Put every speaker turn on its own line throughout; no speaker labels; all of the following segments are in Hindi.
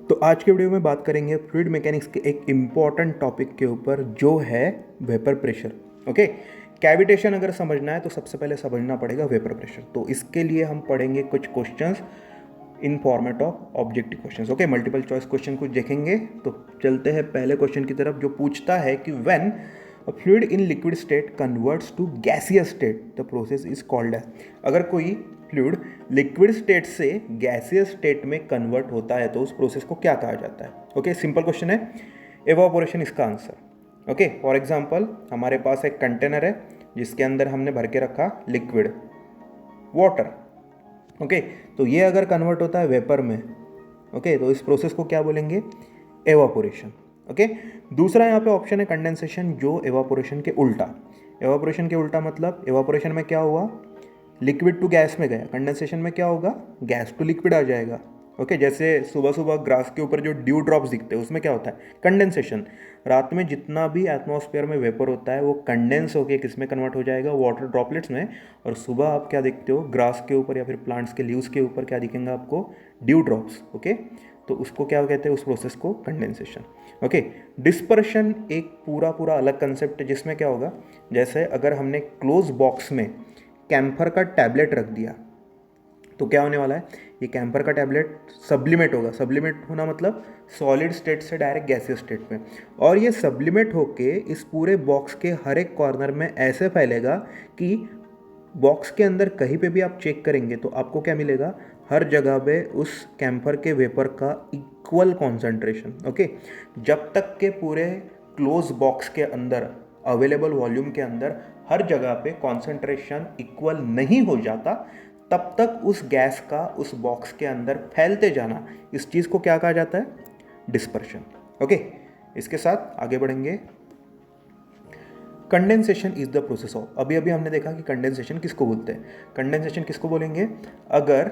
तो आज के वीडियो में बात करेंगे फ्लूइड मैकेनिक्स के एक इम्पॉर्टेंट टॉपिक के ऊपर जो है वेपर प्रेशर। ओके, कैविटेशन अगर समझना है तो सबसे पहले समझना पड़ेगा वेपर प्रेशर। तो इसके लिए हम पढ़ेंगे कुछ questions in format of objective questions. Okay, multiple choice question कुछ देखेंगे। तो चलते हैं पहले क्वेश्चन की तरफ जो पूछता है कि when a fluid in liquid state converts to gaseous state the process is called as. अगर कोई फ्लूइड लिक्विड स्टेट से गैसियस स्टेट में कन्वर्ट होता है तो उस प्रोसेस को क्या कहा जाता है। ओके, सिंपल क्वेश्चन है, एवापोरेशन इसका आंसर। ओके, फॉर एग्जांपल हमारे पास एक कंटेनर है जिसके अंदर हमने भर के रखा लिक्विड वाटर। ओके, तो ये अगर कन्वर्ट होता है वेपर में, ओके, तो इस प्रोसेस को क्या बोलेंगे, एवापोरेशन। ओके, दूसरा यहाँ पे ऑप्शन है कंडेंसेशन, जो एवापोरेशन के उल्टा। एवापोरेशन के उल्टा मतलब एवापोरेशन में क्या हुआ, लिक्विड टू गैस में गया, कंडेंसेशन में क्या होगा, गैस टू लिक्विड आ जाएगा। ओके, जैसे सुबह सुबह ग्रास के ऊपर जो ड्यू ड्रॉप्स दिखते हैं उसमें क्या होता है, कंडेंसेशन। रात में जितना भी एटमॉस्फेयर में वेपर होता है वो कंडेंस होकर किस में कन्वर्ट हो जाएगा, वाटर ड्रॉपलेट्स में। और सुबह आप क्या देखते हो, ग्रास के ऊपर या फिर प्लांट्स के लीव्स के ऊपर क्या दिखेंगे आपको, ड्यू ड्रॉप्स। ओके, तो उसको क्या कहते हैं, उस प्रोसेस को कंडेंसेशन। ओके, डिस्पर्शन एक पूरा पूरा अलग कंसेप्ट है जिसमें क्या होगा, जैसे अगर हमने क्लोज बॉक्स में कैम्फर का टैबलेट रख दिया तो क्या होने वाला है, ये कैम्फर का टैबलेट सब्लिमेट होगा। सब्लिमेट होना मतलब सॉलिड स्टेट से डायरेक्ट गैसियस स्टेट में, और ये सब्लिमेट होके इस पूरे बॉक्स के हर एक कॉर्नर में ऐसे फैलेगा कि बॉक्स के अंदर कहीं पे भी आप चेक करेंगे तो आपको क्या मिलेगा, हर जगह पे उस कैम्फर के वेपर का इक्वल कॉन्सेंट्रेशन। ओके, जब तक के पूरे क्लोज बॉक्स के अंदर अवेलेबल वॉल्यूम के अंदर हर जगह पे कॉन्सेंट्रेशन इक्वल नहीं हो जाता, तब तक उस गैस का उस बॉक्स के अंदर फैलते जाना, इस चीज़ को क्या कहा जाता है, डिस्पर्शन। ओके, इसके साथ आगे बढ़ेंगे। Condensation is the process of, अभी अभी हमने देखा कि कंडेंसेशन किसको बोलते हैं। कंडेंसेशन किसको बोलेंगे, अगर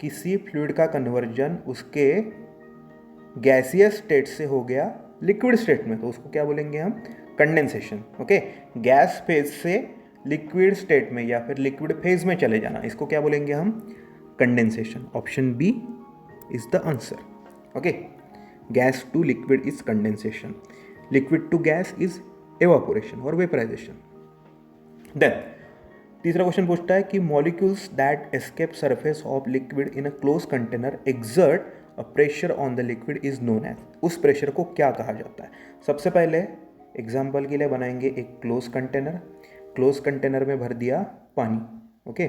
किसी फ्लूइड का कन्वर्जन उसके गैसियस स्टेट से हो गया लिक्विड स्टेट में तो उसको क्या बोलेंगे हम, कंडेंसेशन। ओके, गैस फेज से लिक्विड स्टेट में या फिर लिक्विड फेज में चले जाना, इसको क्या बोलेंगे हम, condensation. Option b is the answer. Okay, gas to liquid is condensation, liquid to gas is evaporation और वेपराइजेशन। देन तीसरा क्वेश्चन पूछता है कि molecules that escape surface of liquid in a close container exert a pressure on the liquid is known as, उस प्रेशर को क्या कहा जाता है। सबसे पहले एग्जाम्पल के लिए बनाएंगे एक क्लोज कंटेनर। क्लोज कंटेनर में भर दिया पानी। ओके,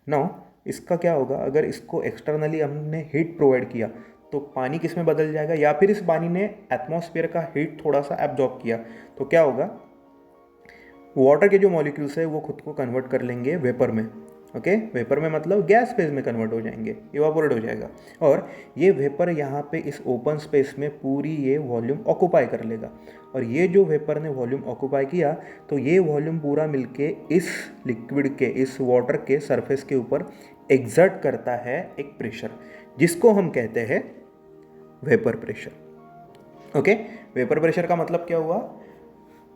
नाउ इसका क्या होगा, अगर इसको एक्सटर्नली हमने हीट प्रोवाइड किया तो पानी किस में बदल जाएगा, या फिर इस पानी ने एटमॉस्फेयर का हीट थोड़ा सा एब्जॉर्ब किया तो क्या होगा, वाटर के जो मॉलिक्यूल्स है वो खुद को कन्वर्ट कर लेंगे वेपर में। ओके, वेपर में मतलब गैस फेज में कन्वर्ट हो जाएंगे, इवापोरेट हो जाएगा, और ये वेपर यहाँ पे इस ओपन स्पेस में पूरी ये वॉल्यूम ऑक्यूपाई कर लेगा। और ये जो वेपर ने वॉल्यूम ऑक्यूपाई किया तो ये वॉल्यूम पूरा मिलके इस लिक्विड के, इस वाटर के सरफेस के ऊपर एग्जर्ट करता है एक प्रेशर, जिसको हम कहते हैं vapour pressure. Okay, vapour pressure का मतलब क्या हुआ,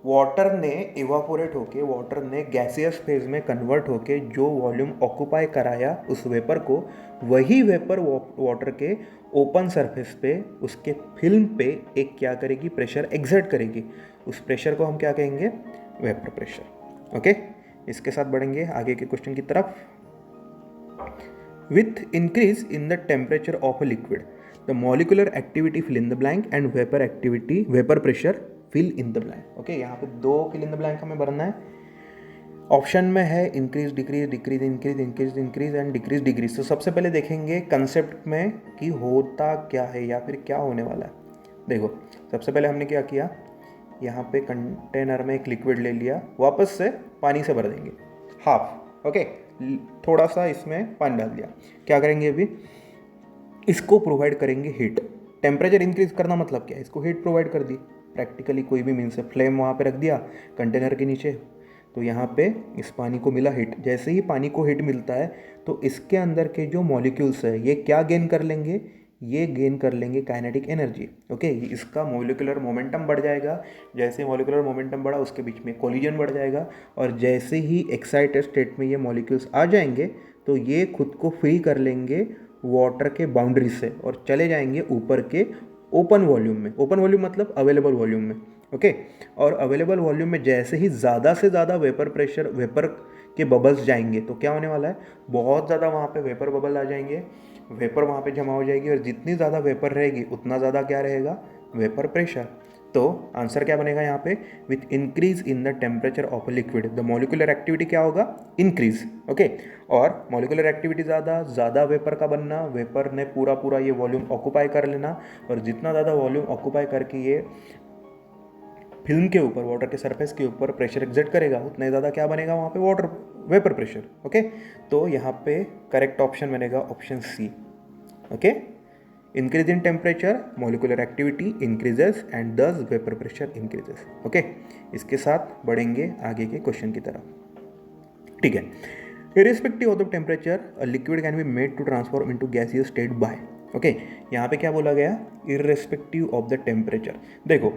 वाटर ने इवापोरेट होके, वाटर ने गैसियस फेज में कन्वर्ट होके जो वॉल्यूम ऑक्यूपाई कराया उस वेपर को, वही वेपर वाटर के ओपन सरफेस पे, उसके फिल्म पे एक क्या करेगी, प्रेशर एक्सर्ट करेगी। उस प्रेशर को हम क्या कहेंगे, वेपर प्रेशर। ओके, इसके साथ बढ़ेंगे आगे के क्वेश्चन की तरफ। With increase in the temperature of a liquid the molecular activity fill in the blank and vapour activity, vapour pressure fill in the blank. Okay, यहाँ पे दो फिल इन द ब्लैंक हमें भरना है। ऑप्शन में है increase decrease, decrease increase, increase increase and decrease decrease. तो सबसे पहले देखेंगे कंसेप्ट में कि होता क्या है या फिर क्या होने वाला है। देखो, सबसे पहले हमने क्या किया, यहाँ पे कंटेनर में एक लिक्विड ले लिया, वापस से पानी से भर देंगे हाफ। ओके, थोड़ा सा इसमें पानी डाल दिया, क्या करेंगे अभी, इसको प्रोवाइड करेंगे हीट। टेम्परेचर इंक्रीज करना मतलब क्या है, इसको हीट प्रोवाइड कर दी, प्रैक्टिकली कोई भी मीन्स है, फ्लेम वहाँ पे रख दिया कंटेनर के नीचे, तो यहाँ पे इस पानी को मिला हीट। जैसे ही पानी को हीट मिलता है तो इसके अंदर के जो मॉलिक्यूल्स है ये क्या गेन कर लेंगे, ये गेन कर लेंगे काइनेटिक एनर्जी। ओके, इसका मॉलिक्यूलर मोमेंटम बढ़ जाएगा, जैसे मॉलिक्यूलर मोमेंटम बढ़ा उसके बीच में कोलिजन बढ़ जाएगा, और जैसे ही एक्साइटेड स्टेट में ये मॉलिक्यूल्स आ जाएंगे तो ये खुद को फ्री कर लेंगे वाटर के बाउंड्री से और चले जाएंगे ऊपर के ओपन वॉल्यूम में, ओपन वॉल्यूम मतलब अवेलेबल वॉल्यूम में, ओके। और अवेलेबल वॉल्यूम में जैसे ही ज़्यादा से ज़्यादा वेपर प्रेशर, वेपर के बबल्स जाएंगे तो क्या होने वाला है, बहुत ज़्यादा वहाँ पे वेपर बबल आ जाएंगे, वेपर वहाँ पे जमा हो जाएगी, और जितनी ज़्यादा वेपर रहेगी उतना ज़्यादा क्या रहेगा, वेपर प्रेशर। तो आंसर क्या बनेगा यहाँ पे, with increase in the temperature of a liquid the molecular activity क्या होगा, इंक्रीज, ओके। और मॉलिक्यूलर एक्टिविटी ज़्यादा वेपर का बनना, वेपर ने पूरा ये वॉल्यूम ऑक्यूपाई कर लेना, और जितना ज़्यादा वॉल्यूम ऑक्यूपाई करके ये फिल्म के ऊपर, वाटर के सरफेस के ऊपर प्रेशर एग्जर्ट करेगा, उतना ज़्यादा क्या बनेगा वहाँ पे, वाटर वेपर प्रेशर, ओके। तो यहाँ पे करेक्ट ऑप्शन बनेगा option c, okay. Increase in temperature molecular activity increases and thus vapour pressure increases, okay. इसके साथ बढ़ेंगे आगे के क्वेश्चन की तरफ, ठीक है। Irrespective of the temperature a liquid can be made to transform into gaseous state by, okay. यहाँ पे क्या बोला गया, इरिस्पेक्टिव ऑफ द टेम्परेचर। देखो,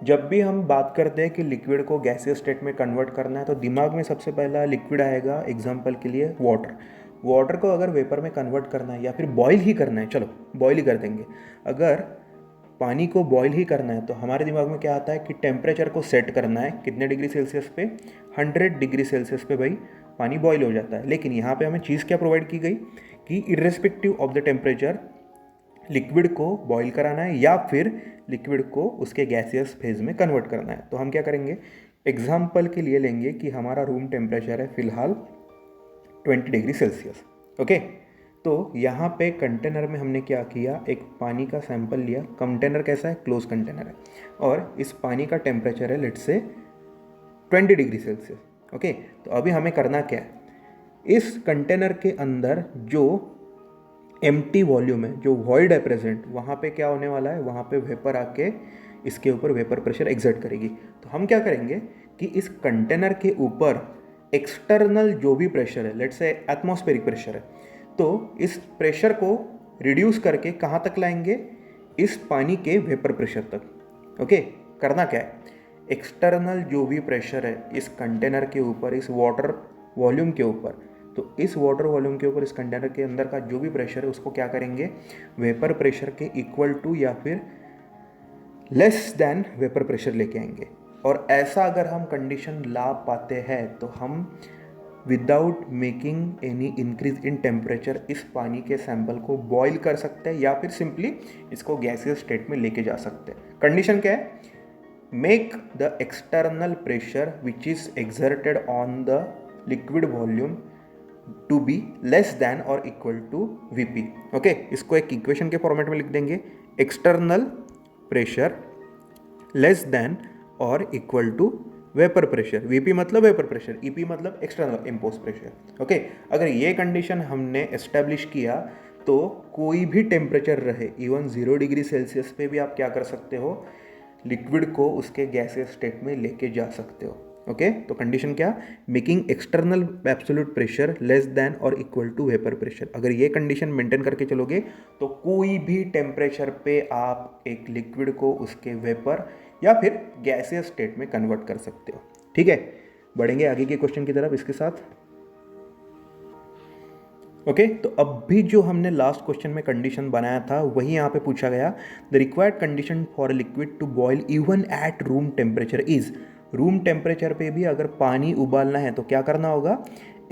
जब भी हम बात करते हैं कि लिक्विड को गैसियस स्टेट में कन्वर्ट करना है तो दिमाग में सबसे पहला लिक्विड आएगा, एग्जांपल के लिए वाटर। वाटर को अगर वेपर में कन्वर्ट करना है या फिर बॉयल ही करना है, चलो बॉयल ही कर देंगे, अगर पानी को बॉयल ही करना है तो हमारे दिमाग में क्या आता है कि टेम्परेचर को सेट करना है कितने डिग्री सेल्सियस पे, 100 डिग्री सेल्सियस पे भाई पानी बॉयल हो जाता है। लेकिन यहाँ पे हमें चीज़ क्या प्रोवाइड की गई कि irrespective of the temperature liquid को बॉईल कराना है या फिर लिक्विड को उसके गैसियस फेज में कन्वर्ट करना है। तो हम क्या करेंगे, एग्जाम्पल के लिए लेंगे कि हमारा रूम टेम्परेचर है फिलहाल 20 डिग्री सेल्सियस, ओके। तो यहाँ पे कंटेनर में हमने क्या किया, एक पानी का सैंपल लिया, कंटेनर कैसा है, क्लोज कंटेनर है, और इस पानी का टेम्परेचर है let's say 20 degree Celsius, okay. तो अभी हमें करना क्या है, इस कंटेनर के अंदर जो एम्प्टी वॉल्यूम है, जो वॉइड है प्रेजेंट, वहाँ पे क्या होने वाला है, वहाँ पे वेपर आके इसके ऊपर वेपर प्रेशर एग्जर्ट करेगी। तो हम क्या करेंगे कि इस कंटेनर के ऊपर एक्सटर्नल जो भी प्रेशर है, लेट्स से एटमॉस्फेरिक प्रेशर है, तो इस प्रेशर को रिड्यूस करके कहाँ तक लाएंगे, इस पानी के वेपर प्रेशर तक, ओके। करना क्या है, एक्सटर्नल जो भी प्रेशर है इस कंटेनर के ऊपर, इस वाटर वॉल्यूम के ऊपर, तो इस वाटर वॉल्यूम के ऊपर इस कंटेनर के अंदर का जो भी प्रेशर है उसको क्या करेंगे, वेपर प्रेशर के इक्वल टू या फिर लेस देन वेपर प्रेशर लेके आएंगे। और ऐसा अगर हम कंडीशन ला पाते हैं तो हम without making any increase in temperature इस पानी के सैंपल को बॉईल कर सकते हैं या फिर सिंपली इसको गैसियस स्टेट में लेके जा सकते हैं। कंडीशन क्या है, make the external pressure which is exerted on the liquid volume to be less than और इक्वल टू वीपी, ओके। इसको एक इक्वेशन के फॉर्मेट में लिख देंगे, एक्सटर्नल प्रेशर लेस देन और equal to vapour pressure, VP मतलब वेपर प्रेशर, ईपी मतलब एक्सटर्नल इम्पोज प्रेशर, ओके। अगर ये कंडीशन हमने एस्टेब्लिश किया तो कोई भी टेम्परेचर रहे, इवन 0 डिग्री सेल्सियस पे भी आप क्या कर सकते हो, लिक्विड को उसके गैसियस स्टेट में लेके जा सकते हो, ओके। तो कंडीशन क्या, making external absolute pressure less than और इक्वल टू वेपर प्रेशर। अगर ये कंडीशन मेंटेन करके चलोगे तो कोई भी टेम्परेचर पे आप एक लिक्विड को उसके वेपर या फिर गैसियस स्टेट में कन्वर्ट कर सकते हो, ठीक है। बढ़ेंगे आगे के क्वेश्चन की तरफ इसके साथ, ओके। तो अब भी जो हमने लास्ट क्वेश्चन में कंडीशन बनाया था वही यहाँ पे पूछा गया, the required condition for a liquid to boil even at room temperature is, room temperature पे भी अगर पानी उबालना है तो क्या करना होगा,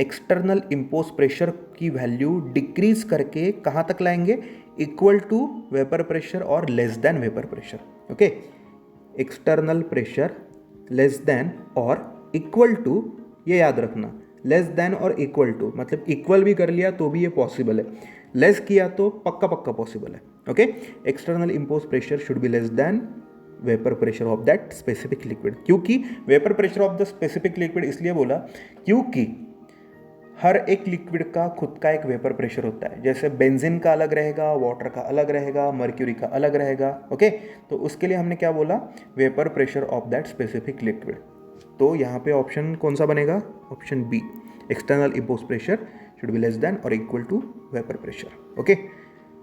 एक्सटर्नल इम्पोज प्रेशर की वैल्यू डिक्रीज करके कहाँ तक लाएंगे, इक्वल टू वेपर प्रेशर और less than vapour pressure, okay. External pressure less than और इक्वल टू, ये याद रखना, लेस देन और इक्वल टू मतलब इक्वल भी कर लिया तो भी ये पॉसिबल है, लेस किया तो पक्का पक्का पॉसिबल है, okay. External impose pressure should be less than vapour pressure of that specific liquid. क्योंकि vapour pressure of the specific liquid इसलिए बोला क्योंकि हर एक लिक्विड का खुद का एक वेपर प्रेशर होता है, जैसे बेंजीन का अलग रहेगा, वाटर का अलग रहेगा, मर्क्यूरी का अलग रहेगा, ओके। तो उसके लिए हमने क्या बोला, vapour pressure of that specific liquid. तो यहाँ पे ऑप्शन कौन सा बनेगा, option B, external impose pressure should be less than और equal to vapour pressure, okay.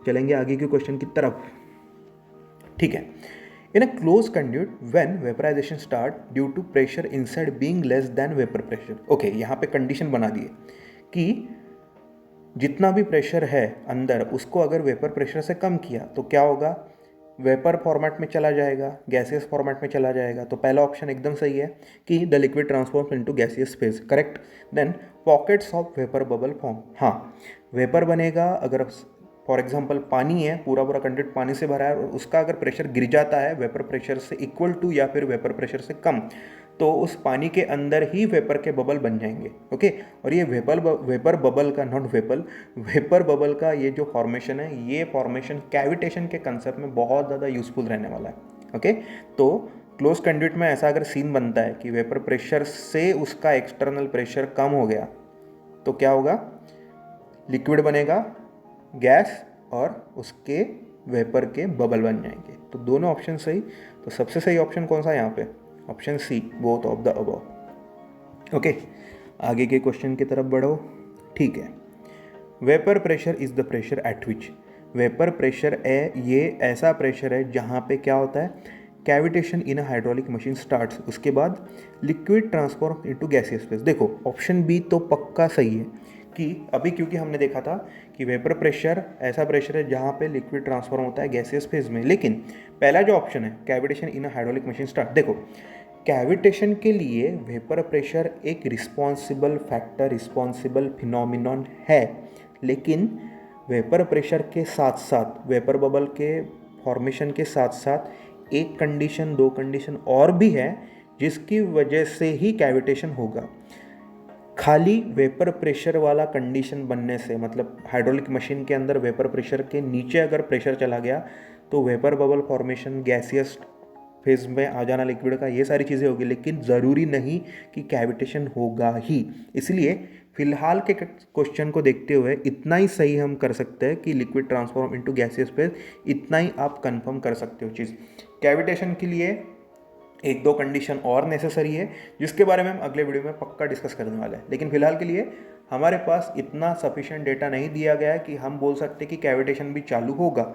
चलेंगे आगे के क्वेश्चन की तरफ, ठीक है। In a close conduit when vaporisation start due to pressure inside being less than vapour pressure, okay. यहाँ पे कंडीशन बना दिए कि जितना भी प्रेशर है अंदर उसको अगर वेपर प्रेशर से कम किया तो क्या होगा, वेपर फॉर्मेट में चला जाएगा, गैसियस फॉर्मेट में चला जाएगा। तो पहला ऑप्शन एकदम सही है कि the liquid transforms into gaseous phase, correct. Then pockets of vapour bubble form, हाँ वेपर बनेगा अगर फॉर एग्जांपल पानी है, पूरा पूरा कंटेंट पानी से भरा है और उसका अगर प्रेशर गिर जाता है वेपर प्रेशर से इक्वल टू या फिर वेपर प्रेशर से कम, तो उस पानी के अंदर ही वेपर के बबल बन जाएंगे। ओके, और ये वेपर बबल का, नॉट वेपर बबल का ये जो फॉर्मेशन है, ये फॉर्मेशन कैविटेशन के कंसेप्ट में बहुत ज़्यादा यूजफुल रहने वाला है। ओके, तो क्लोज कंड्यूट में ऐसा अगर सीन बनता है कि वेपर प्रेशर से उसका एक्सटर्नल प्रेशर कम हो गया, तो क्या होगा, लिक्विड बनेगा, गैस और उसके वेपर के बबल बन जाएंगे। तो दोनों ऑप्शन सही। तो सबसे सही ऑप्शन कौन सा है यहाँ पे, option c, both of the above. Okay, आगे के क्वेश्चन की तरफ बढ़ो। ठीक है, vapour pressure is the pressure at which, vapour pressure है ये ऐसा प्रेशर है जहाँ पे क्या होता है, cavitation in a hydraulic machine starts, उसके बाद liquid transform into gaseous phase. देखो ऑप्शन बी तो पक्का सही है कि अभी, क्योंकि हमने देखा था कि वेपर प्रेशर ऐसा प्रेशर है जहाँ पे लिक्विड ट्रांसफॉर्म होता है गैसियस फेज में। लेकिन पहला जो ऑप्शन है cavitation in a hydraulic machine start, देखो कैविटेशन के लिए वेपर प्रेशर एक रिस्पॉन्सिबल फैक्टर, रिस्पॉन्सिबल फिनोमिनॉन है, लेकिन वेपर प्रेशर के साथ साथ, वेपर बबल के फॉर्मेशन के साथ साथ एक कंडीशन, दो कंडीशन और भी है जिसकी वजह से ही कैविटेशन होगा। खाली वेपर प्रेशर वाला कंडीशन बनने से, मतलब हाइड्रोलिक मशीन के अंदर वेपर प्रेशर के नीचे अगर प्रेशर चला गया तो vapour bubble formation, gaseous phase में आ जाना लिक्विड का, ये सारी चीज़ें होगी, लेकिन ज़रूरी नहीं कि कैविटेशन होगा ही। इसलिए फिलहाल के क्वेश्चन को देखते हुए इतना ही सही हम कर सकते हैं कि liquid transform into gaseous phase, इतना ही आप कंफर्म कर सकते हो चीज़। कैविटेशन के लिए एक दो कंडीशन और नेसेसरी है जिसके बारे में हम अगले वीडियो में पक्का डिस्कस करने वाले हैं, लेकिन फिलहाल के लिए हमारे पास इतना सफिशिएंट डेटा नहीं दिया गया है कि हम बोल सकते कि कैविटेशन भी चालू होगा।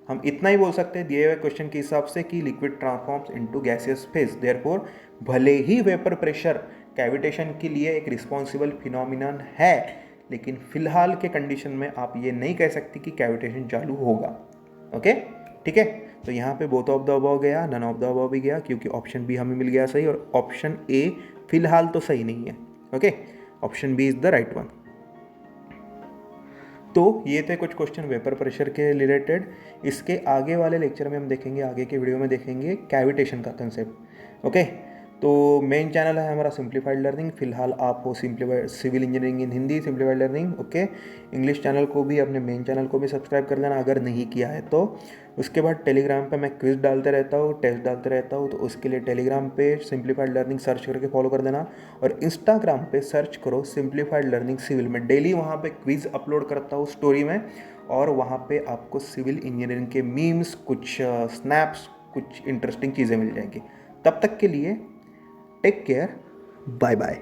हम इतना ही बोल सकते हैं दिए हुए क्वेश्चन के हिसाब से कि liquid transforms into gaseous phase, therefore भले ही वेपर प्रेशर कैविटेशन के लिए एक रिस्पॉन्सिबल फिनोमिनन है, लेकिन फिलहाल के कंडीशन में आप ये नहीं कह सकते कि कैविटेशन चालू होगा। ओके, ठीक है, तो यहाँ पे बोथ ऑफ द अबव गया, नन ऑफ द अबव भी गया, क्योंकि ऑप्शन बी हमें मिल गया सही और ऑप्शन ए फिलहाल तो सही नहीं है। Okay, option b is the right one. तो ये थे कुछ क्वेश्चन वेपर प्रेशर के रिलेटेड। इसके आगे वाले लेक्चर में हम देखेंगे, आगे के वीडियो में देखेंगे कैविटेशन का कंसेप्ट। ओके, तो मेन चैनल है हमारा सिंप्लीफाइड लर्निंग, फिलहाल आप हो simplified civil engineering in Hindi, simplified learning. Okay, English channel को भी, अपने मेन चैनल को भी सब्सक्राइब कर लेना अगर नहीं किया है तो। उसके बाद टेलीग्राम पे मैं क्विज डालते रहता हूँ, टेस्ट डालते रहता हूँ, तो उसके लिए टेलीग्राम पे सिंप्लीफाइड लर्निंग सर्च करके फॉलो कर देना। और इंस्टाग्राम पे सर्च करो सिंप्लीफाइड लर्निंग सिविल, में डेली वहाँ पे क्विज अपलोड करता हूँ स्टोरी में, और वहाँ पे आपको सिविल इंजीनियरिंग के मीम्स, कुछ स्नैप्स, कुछ इंटरेस्टिंग चीज़ें मिल जाएंगी। तब तक के लिए टेक केयर, बाय बाय।